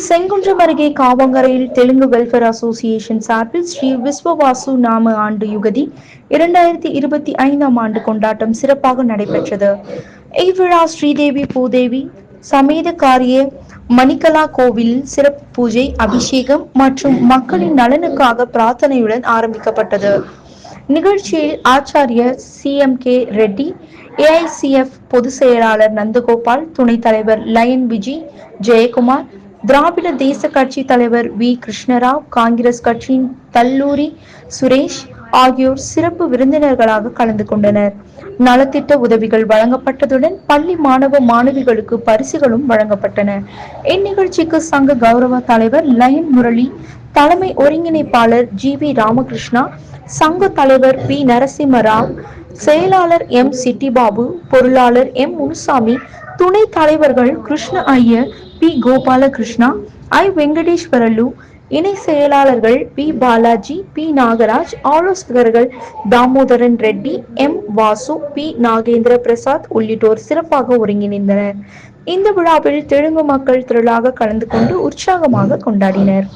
செங்குன்றம் அருகே காவங்கரையில் Telugu welfare association சார்பில் ஸ்ரீ விஸ்வவாசு நாம ஆண்டு யுகதி 2025 ஆண்டு கொண்டாட்டம் சிறப்பாக நடைபெற்றது. இவ்விழா ஸ்ரீதேவி பூதேவி சமேத காரிய மணிகலா கோவிலில் சிறப்பு பூஜை, அபிஷேகம் மற்றும் மக்களின் நலனுக்காக பிரார்த்தனையுடன் ஆரம்பிக்கப்பட்டது. நிகழ்ச்சியில் ஆச்சாரிய CMK ரெட்டி, AICF பொதுச் செயலாளர் நந்தகோபால், துணைத் தலைவர் லயன் விஜி ஜெயக்குமார், திராவிட தேச கட்சி தலைவர் V கிருஷ்ணராவ், காங்கிரஸ் கட்சியின் தல்லூரி சுரேஷ் ஆகியோர் சிறப்பு விருந்தினர்களாக கலந்து கொண்டனர். நலத்திட்ட உதவிகள் வழங்கப்பட்டதுடன் பள்ளி மாணவ மாணவிகளுக்கு பரிசுகளும் வழங்கப்பட்டன. இந்நிகழ்ச்சிக்கு சங்க கௌரவ தலைவர் லயன் முரளி, தலைமை ஒருங்கிணைப்பாளர் GB ராமகிருஷ்ணா, சங்க தலைவர் P நரசிம்மராவ், செயலாளர் M சிட்டிபாபு, பொருளாளர் M முனுசாமி, துணை தலைவர்கள் கிருஷ்ண ஐயர், P கோபாலகிருஷ்ணா, I வெங்கடேஸ்வரலு, இணை செயலாளர்கள் P பாலாஜி, P நாகராஜ், ஆலோசகர்கள் தாமோதரன் ரெட்டி, M வாசு, P நாகேந்திர பிரசாத் உள்ளிட்டோர் சிறப்பாக ஒருங்கிணைந்தனர். இந்த விழாவில் தெலுங்கு மக்கள் திரளாக கலந்து கொண்டு உற்சாகமாக கொண்டாடினர்.